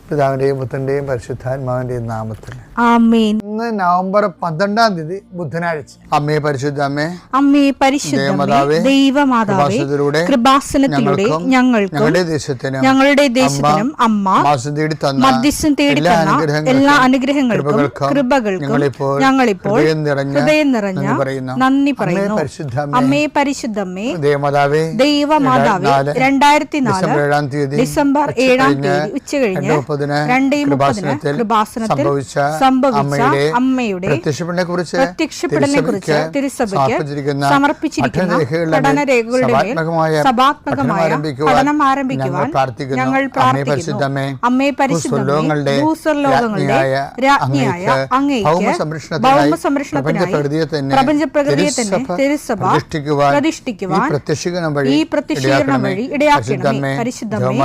പിതാവിന്റെയും പുത്രന്റെയും പരിശുദ്ധാത്മാവിന്റെയും നാമത്തിൽ ആമേൻ. ഇന്ന് നവംബർ 12 ബുധനാഴ്ച. അമ്മേ പരിശുദ്ധ അമ്മേ, അമ്മേ പരിശുദ്ധ ദൈവമാതാവേ, കൃപാസനത്തിലൂടെ ഞങ്ങൾക്കും ഞങ്ങളുടെ ദേശത്തിനും അമ്മ മധ്യസ്ഥം തേടി തന്ന എല്ലാ അനുഗ്രഹങ്ങൾക്കും കൃപകൾക്കും ഞങ്ങളിപ്പോൾ ഹൃദയം നിറഞ്ഞ നന്ദി പറയുന്നു. അമ്മേ പരിശുദ്ധമ്മേ ദൈവമാതാവേ, 2004 ഡിസംബർ 7 ഉച്ചകഴിഞ്ഞ് 2:30 കൃപാസനത്തിൽ സംഭവിച്ച അമ്മയുടെ പ്രത്യക്ഷപ്പെടലിനെക്കുറിച്ച് തിരുസഭയ്ക്ക് സമർപ്പിച്ചിരിക്കുന്ന പഠനരേഖകളുടെ മേൽ സഭാത്മകമായ പഠനം ആരംഭിക്കുവാൻ ഞങ്ങൾ പ്രാർത്ഥിക്കുന്നു. അമ്മേ പരിശുദ്ധമേ, ഭൂസ്വർലോകങ്ങളുടെ രാജ്ഞിയായ അങ്ങേയ്ക്ക് ഭൗമസംരക്ഷണത്തിനായി പ്രപഞ്ചപ്രകൃതിയെ തന്നെ തിരുസഭ പ്രതിഷ്ഠിക്കുവാൻ ഈ പ്രത്യക്ഷീകരണം വഴി ഇടയാക്കണമേ. പരിശുദ്ധമേ,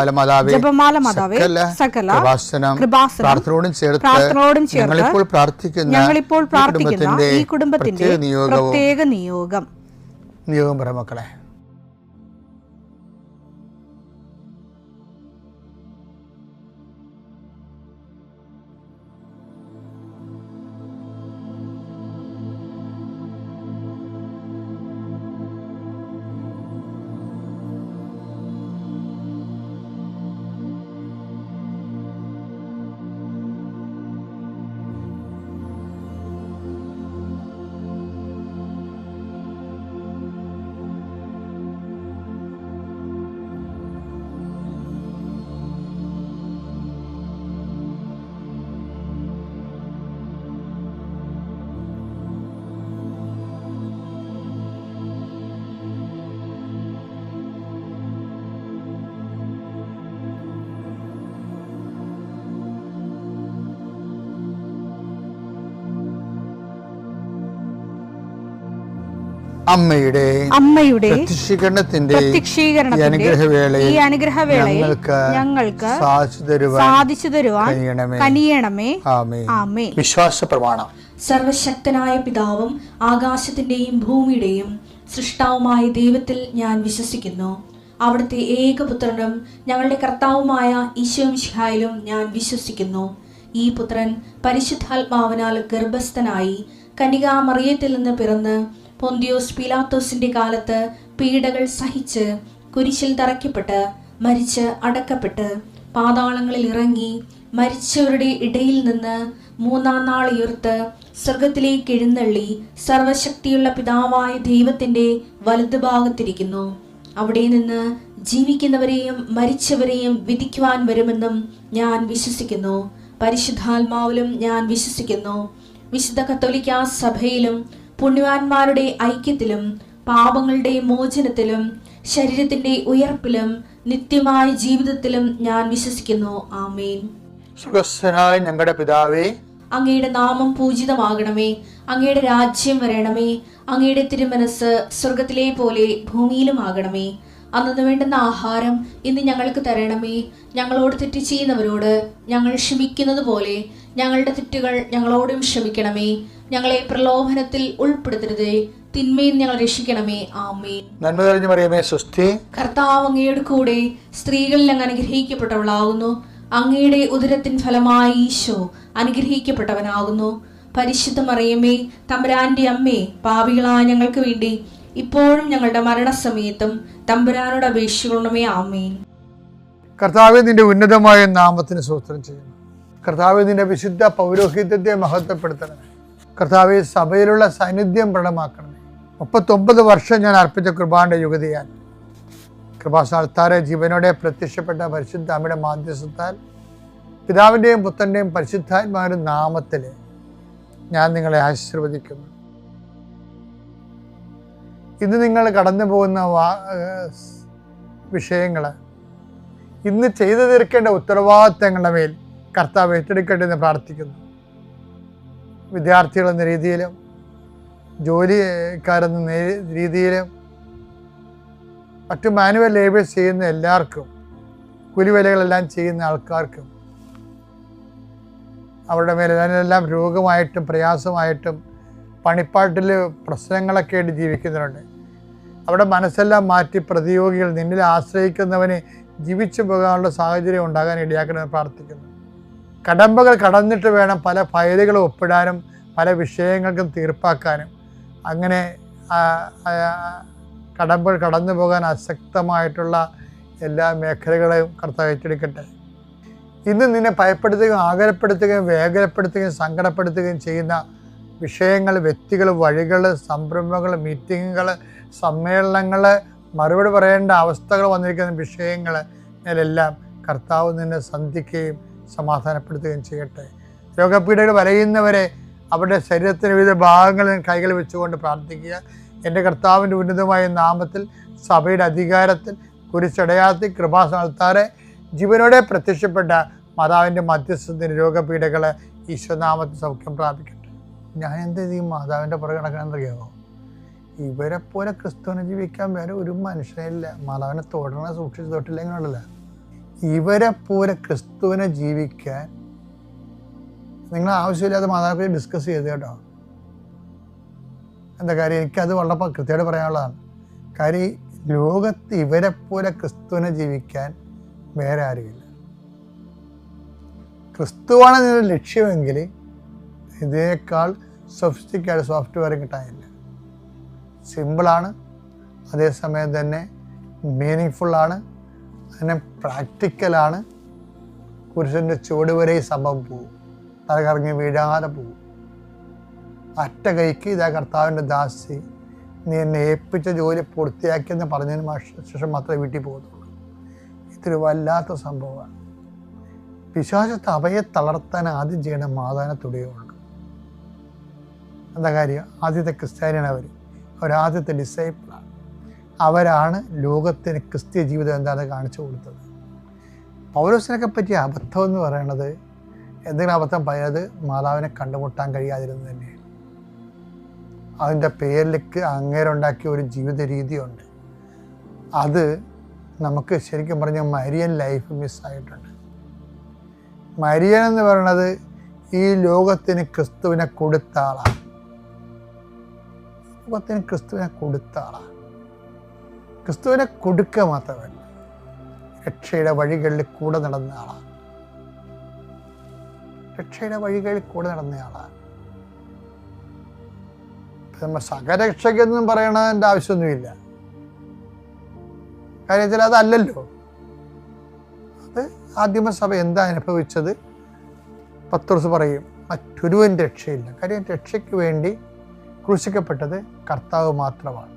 ജപമാല മാതാവേ, സകല പ്രാർത്ഥനയോടും ചേർത്ത് ഞങ്ങളിപ്പോൾ പ്രാർത്ഥിക്കുന്ന ഈ കുടുംബത്തിന്റെ പ്രത്യേക നിയോഗം പറ മക്കളെ. അമ്മയുടെ പ്രത്യക്ഷീകരണത്തിന്റെ ഈ അനുഗ്രഹവേളയിൽ ഞങ്ങൾക്ക് സാധിച്ചു തരുവാൻ കനിയണമേ. ആമേൻ. വിശ്വാസ പ്രമാണം. സർവശക്തനായ പിതാവും ആകാശത്തിന്റെയും ഭൂമിയുടെയും സൃഷ്ടാവുമായ ദൈവത്തിൽ ഞാൻ വിശ്വസിക്കുന്നു. അവിടുത്തെ ഏകപുത്രനും ഞങ്ങളുടെ കർത്താവുമായ ഈശോ മിശിഹായിലും ഞാൻ വിശ്വസിക്കുന്നു. ഈ പുത്രൻ പരിശുദ്ധാത്മാവിനാൽ ഗർഭസ്ഥനായി കന്യകാമറിയത്തിൽ നിന്ന് പിറന്ന് പൊന്തിയോസ് പീലാത്തോസിന്റെ കാലത്ത് പീഡകൾ സഹിച്ച് കുരിശിൽ തറയ്ക്കപ്പെട്ട് മരിച്ച് അടക്കപ്പെട്ട് പാതാളങ്ങളിൽ ഇറങ്ങി മരിച്ചവരുടെ ഇടയിൽ നിന്ന് 3-ാം നാൾ ഉയർത്ത് സ്വർഗത്തിലേക്ക് എഴുന്നള്ളി സർവശക്തിയുള്ള പിതാവായ ദൈവത്തിന്റെ വലതുഭാഗത്തിരിക്കുന്നു. അവിടെ നിന്ന് ജീവിക്കുന്നവരെയും മരിച്ചവരെയും വിധിക്കുവാൻ വരുമെന്നും ഞാൻ വിശ്വസിക്കുന്നു. പരിശുദ്ധാത്മാവിലും ഞാൻ വിശ്വസിക്കുന്നു. വിശുദ്ധ കത്തോലിക്കാ സഭയിലും പുണ്യവാന്മാരുടെ ഐക്യത്തിലും പാപങ്ങളുടെ മോചനത്തിലും ശരീരത്തിന്റെ ഉയർപ്പിലും നിത്യമായ ജീവിതത്തിലും ഞാൻ വിശ്വസിക്കുന്നു. ആമേൻ. സുഖസ്ഥനായ ഞങ്ങളുടെ പിതാവേ, അങ്ങയുടെ നാമം പൂജിതമാകണമേ. അങ്ങയുടെ രാജ്യം വരണമേ. അങ്ങയുടെ തിരുമനസ് സ്വർഗത്തിലെ പോലെ ഭൂമിയിലും ആകണമേ. അന്നു വേണ്ടുന്ന ആഹാരം ഇന്ന് ഞങ്ങൾക്ക് തരണമേ. ഞങ്ങളോട് തെറ്റ് ചെയ്യുന്നവരോട് ഞങ്ങൾ ക്ഷമിക്കുന്നത് പോലെ ഞങ്ങളുടെ തെറ്റുകൾ ഞങ്ങളോടും ക്ഷമിക്കണമേ. ഞങ്ങളെ പ്രലോഭനത്തിൽ ഉൾപ്പെടുത്തരുതേ, തിന്മയിൽ ഞങ്ങൾ രക്ഷിക്കണമേ. ആമേൻ. നന്മ നിറഞ്ഞ മറിയമേ, സ്വസ്തി. കർത്താവ് അങ്ങയുടെ കൂടെ സ്ത്രീകളിൽ അങ്ങ് അനുഗ്രഹിക്കപ്പെട്ടവളാകുന്നു. അങ്ങയുടെ ഉദരത്തിൻ ഫലമായി ഈശോ അനുഗ്രഹിക്കപ്പെട്ടവനാകുന്നു. പരിശുദ്ധ മറിയമേ, തമ്പുരാന്റെ അമ്മേ, പാപികളായ ഞങ്ങൾക്ക് വേണ്ടി ഇപ്പോഴും ഞങ്ങളുടെ മരണസമയത്തും തമ്പുരാനോട് അപേക്ഷിക്കണമേ. ആമേൻ. കർത്താവേ, നിന്റെ ഉന്നതമായ നാമത്തിന് സ്തോത്രം ചെയ്യുന്നു. കർത്താവേ, നിന്റെ വിശുദ്ധ പൗരോഹിത്യത്തെ മഹത്വപ്പെടുത്തണമേ. കർത്താവെ, സഭയിലുള്ള സാന്നിധ്യം പ്രകടമാക്കണമേ. 39 വർഷം ഞാൻ അർപ്പിച്ച കൃപാന്റെ യുഗതിയാൽ കൃപാസ്ഥാനത്താരെ ജീവനോടെ പ്രത്യക്ഷപ്പെട്ട പരിശുദ്ധ അമ്മയുടെ മാധ്യസ്ഥത്താൽ പിതാവിൻ്റെയും പുത്രൻ്റെയും പരിശുദ്ധാത്മാവിൻ്റെ നാമത്തിൽ ഞാൻ നിങ്ങളെ ആശീർവദിക്കുന്നു. ഇന്ന് നിങ്ങൾ കടന്നു പോകുന്ന വിഷയങ്ങൾ, ഇന്ന് ചെയ്തു തീർക്കേണ്ട ഉത്തരവാദിത്തങ്ങളുടെ മേൽ കർത്താവ് ഏറ്റെടുക്കട്ടെ എന്ന് പ്രാർത്ഥിക്കുന്നു. വിദ്യാർത്ഥികളെന്ന രീതിയിലും ജോലിക്കാരെന്ന രീതിയിലും മറ്റു മാനുവൽ ലേബേഴ്സ് ചെയ്യുന്ന എല്ലാവർക്കും, കൂലിവേലകളെല്ലാം ചെയ്യുന്ന ആൾക്കാർക്കും അവരുടെ മേലെല്ലാം രോഗമായിട്ടും പ്രയാസമായിട്ടും പണിപ്പാട്ടിൽ പ്രശ്നങ്ങളൊക്കെ ആയിട്ട് ജീവിക്കുന്നവരുണ്ട്. അവിടെ മനസ്സെല്ലാം മാറ്റി പ്രതിയോഗികൾ നിന്നിൽ ആശ്രയിക്കുന്നവനെ ജീവിച്ചു പോകാനുള്ള സാഹചര്യം ഉണ്ടാകാൻ ഇടയാക്കണമെന്ന് പ്രാർത്ഥിക്കുന്നു. കടമ്പകൾ കടന്നിട്ട് വേണം പല ഫയലുകളും ഒപ്പിടാനും പല വിഷയങ്ങൾക്കും തീർപ്പാക്കാനും. അങ്ങനെ കടമ്പകൾ കടന്നു പോകാൻ അശക്തമായിട്ടുള്ള എല്ലാ മേഖലകളെയും കർത്താവ് ഏറ്റെടുക്കട്ടെ. ഇന്ന് നിന്നെ ഭയപ്പെടുത്തുകയും ആകുലപ്പെടുത്തുകയും വേഗപ്പെടുത്തുകയും സങ്കടപ്പെടുത്തുകയും ചെയ്യുന്ന വിഷയങ്ങൾ, വ്യക്തികൾ, വഴികൾ, സംരംഭങ്ങൾ, മീറ്റിങ്ങുകൾ, സമ്മേളനങ്ങൾ, മറുപടി പറയേണ്ട അവസ്ഥകൾ വന്നിരിക്കുന്ന വിഷയങ്ങൾ ഇതിലെല്ലാം കർത്താവ് നിന്നെ സന്ധിക്കുകയും സമാധാനപ്പെടുത്തുകയും ചെയ്യട്ടെ. രോഗപീഠകൾ വലയുന്നവരെ അവരുടെ ശരീരത്തിന് വിവിധ ഭാഗങ്ങളിൽ കൈകൾ വെച്ചുകൊണ്ട് പ്രാർത്ഥിക്കുക. എൻ്റെ കർത്താവിൻ്റെ ഉന്നതമായ നാമത്തിൽ, സഭയുടെ അധികാരത്തിൽ, കുരിശടയാളത്തിൽ, കൃപാസനത്താറെ ജീവനോടെ പ്രത്യക്ഷപ്പെട്ട മാതാവിൻ്റെ മധ്യസ്ഥത്തിന് രോഗപീഠകൾ ഈശ്വരനാമത്തിൽ സൗഖ്യം പ്രാപിക്കട്ടെ. ഞാൻ എന്ത് ചെയ്യും? മാതാവിൻ്റെ പുറകെ നടക്കണമെന്നറിയാമോ? ഇവരെ പോലെ ക്രിസ്തുവിനെ ജീവിക്കാൻ വേറെ ഒരു മനുഷ്യനില്ല. മാതാവിനെ തൊടണ സൂക്ഷിച്ച് തൊട്ടില്ലെങ്കിലുണ്ടല്ല. ഇവരെ പോലെ ക്രിസ്തുവിനെ ജീവിക്കാൻ നിങ്ങൾ ആവശ്യമില്ലാതെ മാതാവിനെ ഡിസ്കസ് ചെയ്ത് കേട്ടോ. എന്താ കാര്യം? എനിക്കത് വളരെ കൃത്യമായിട്ട് പറയാനുള്ളതാണ്. കാര്യം ലോകത്ത് ഇവരെ പോലെ ക്രിസ്തുവിനെ ജീവിക്കാൻ വേറെ ആരുമില്ല. ക്രിസ്തുവാണ് നിങ്ങളുടെ ലക്ഷ്യമെങ്കിൽ ഇതിനേക്കാൾ സൊഫിസ്റ്റിക്കേറ്റഡ് സോഫ്റ്റ്വെയർ കിട്ടാനില്ല. സിമ്പിളാണ്, അതേസമയം തന്നെ മീനിങ് അതിനെ പ്രാക്ടിക്കലാണ്. പുരുഷൻ്റെ ചുവട് വരെ ഈ സംഭവം പോകും, തലകറങ്ങി വീഴാതെ പോകും. അറ്റ കൈക്ക് ഇതാ കർത്താവിൻ്റെ ദാസി, നീ എന്നെ ഏൽപ്പിച്ച ജോലി പൂർത്തിയാക്കിയെന്ന് പറഞ്ഞതിന് ശേഷം മാത്രമേ വീട്ടിൽ പോകുന്നുള്ളൂ. ഇതൊരു വല്ലാത്ത സംഭവമാണ്. പിശാചത്തെ അവയെ തളർത്താൻ ആദ്യം ചെയ്യണം മാതാവിനെ തുടയുള്ളൂ. എന്താ കാര്യം? ആദ്യത്തെ ക്രിസ്ത്യാനിയാണ് അവരാദ്യത്തെ ഡിസൈപ്പിളാണ്. അവരാണ് ലോകത്തിന് ക്രിസ്ത്യ ജീവിതം എന്താണെന്ന് കാണിച്ചു കൊടുത്തത്. പൗലോസിനൊക്കെ പറ്റിയ അബദ്ധം എന്ന് പറയുന്നത്, എന്തെങ്കിലും അബദ്ധം പറയുന്നത് മാതാവിനെ കണ്ടുമുട്ടാൻ കഴിയാതിരുന്നത് തന്നെയാണ്. അതിൻ്റെ പേരിലേക്ക് അങ്ങേരുണ്ടാക്കിയ ഒരു ജീവിത രീതിയുണ്ട്. അത് നമുക്ക് ശരിക്കും പറഞ്ഞാൽ മരിയൻ ലൈഫ് മിസ്സായിട്ടുണ്ട്. മരിയൻ എന്ന് പറയുന്നത് ഈ ലോകത്തിന് ക്രിസ്തുവിനെ കൊടുത്ത ആളാണ്. ലോകത്തിന് ക്രിസ്തുവിനെ കൊടുത്ത ആളാണ്. ക്രിസ്തുവിനെ കൊടുക്കുക മാത്രമല്ല, രക്ഷയുടെ വഴികളിൽ കൂടെ നടന്ന ആളാണ്. രക്ഷയുടെ വഴികളിൽ കൂടെ നടന്ന ആളാണ്. നമ്മൾ സകരക്ഷയ്ക്കൊന്നും പറയണതിൻ്റെ ആവശ്യമൊന്നുമില്ല. കാര്യം വെച്ചാൽ അതല്ലല്ലോ. അത് ആദിമസഭ എന്താ അനുഭവിച്ചത് പത്രോസ് പറയും, മറ്റൊരുവൻ രക്ഷയില്ല. കാര്യം രക്ഷയ്ക്ക് വേണ്ടി ക്രൂശിക്കപ്പെട്ടത് കർത്താവ് മാത്രമാണ്.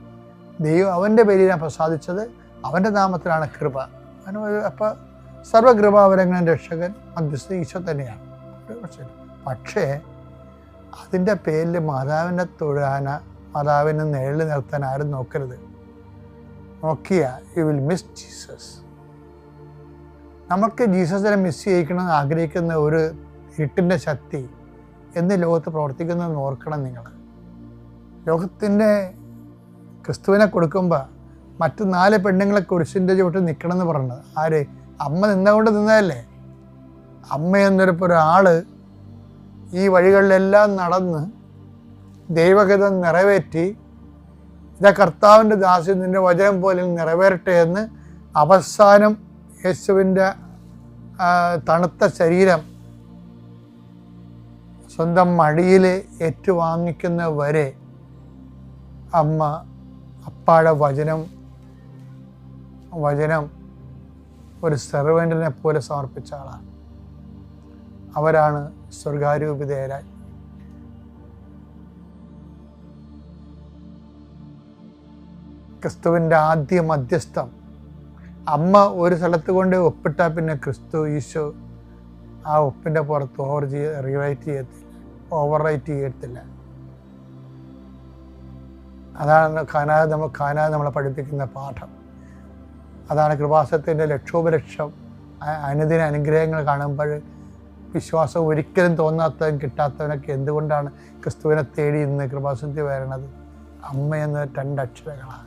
ദൈവം അവൻ്റെ പേരിലാണ് പ്രസാദിച്ചത്, അവൻ്റെ നാമത്തിലാണ് കൃപ. അപ്പോൾ സർവകൃപാവരങ്ങളും രക്ഷകൻ മധ്യസ്ഥ ഈശോ തന്നെയാണ്. പക്ഷേ അതിൻ്റെ പേരിൽ മാതാവിനെ തൊഴാൻ, മാതാവിനെ നിഴൽ നിർത്താൻ ആരും നോക്കരുത്. നോക്കിയാൽ യു വിൽ മിസ് ജീസസ്. നമുക്ക് ജീസസിനെ മിസ് ചെയ്യിക്കണമെന്ന് ആഗ്രഹിക്കുന്ന ഒരു ഇരുട്ടിൻ്റെ ശക്തി എന്ന് ലോകത്ത് പ്രവർത്തിക്കുന്നതെന്ന് ഓർക്കണം നിങ്ങൾ. ലോകത്തിൻ്റെ ക്രിസ്തുവിനെ കൊടുക്കുമ്പോൾ മറ്റു 4 പെണ്ണുങ്ങളെ കുരിശിൻ്റെ ചുവട്ടിൽ നിൽക്കണമെന്ന് പറഞ്ഞത് ആര്? അമ്മ നിന്നുകൊണ്ട് നിന്നതല്ലേ. അമ്മ എന്നൊരാൾ ഈ വഴികളിലെല്ലാം നടന്ന് ദൈവഹിതം നിറവേറ്റി, ഇതാ കർത്താവിൻ്റെ ദാസി നിൻ്റെ വചനം പോലെ നിറവേറട്ടെ എന്ന് അവസാനം യേശുവിൻ്റെ തണുത്ത ശരീരം സ്വന്തം മടിയിൽ ഏറ്റുവാങ്ങിക്കുന്ന വരെ അമ്മ അപ്പാടെ വചനം ഒരു സെർവൻറ്റിനെ പോലെ സമർപ്പിച്ച ആളാണ്. അവരാണ് സ്വർഗാരൂപിതരായി. ക്രിസ്തുവിൻ്റെ ആദ്യ മധ്യസ്ഥം അമ്മ ഒരു സ്ഥലത്ത് കൊണ്ട് ഒപ്പിട്ടാൽ പിന്നെ ക്രിസ്തു ഈശോ ആ ഒപ്പിൻ്റെ പുറത്ത് ഓവർ റൈറ്റ് ചെയ്യത്തില്ല. അതാണ് കാനാ നമ്മളെ പഠിപ്പിക്കുന്ന പാഠം. അതാണ് കൃപാസനത്തിൻ്റെ ലക്ഷോപലക്ഷം അനുദിന അനുഗ്രഹങ്ങൾ കാണുമ്പോൾ വിശ്വാസം ഒരിക്കലും തോന്നാത്തവൻ കിട്ടാത്തവനൊക്കെ എന്തുകൊണ്ടാണ് ക്രിസ്തുവിനെ തേടി ഇന്ന് കൃപാസനത്തിൽ വരണത്? അമ്മ എന്ന 2 അക്ഷരങ്ങളാണ്.